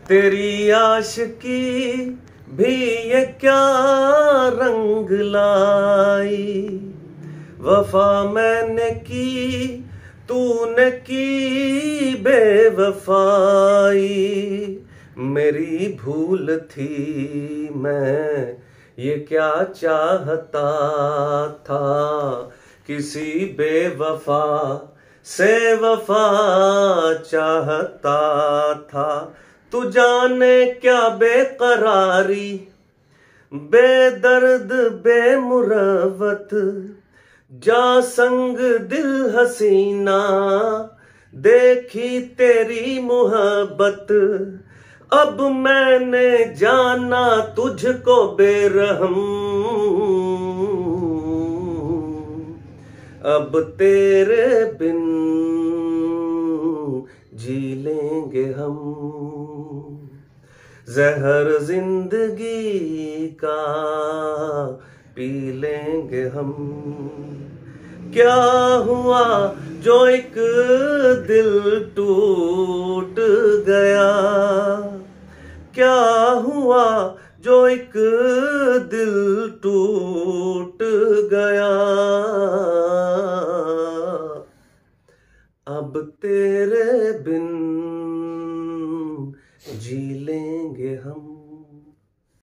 तेरी आशिकी भी ये क्या रंग लाई। वफा मैंने की तूने की बेवफाई। मेरी भूल थी मैं ये क्या चाहता था। किसी बेवफा से वफा चाहता था। तू जाने क्या बेकरारी बेदर्द बेमुरवत। जा संग दिल हसीना देखी तेरी मोहब्बत। अब मैंने जाना तुझको बेरहम। अब तेरे बिन जी लेंगे हम। जहर जिंदगी का पी लेंगे हम। क्या हुआ जो एक दिल टूट गया। क्या हुआ जो एक दिल टूट गया। अब तेरे बिन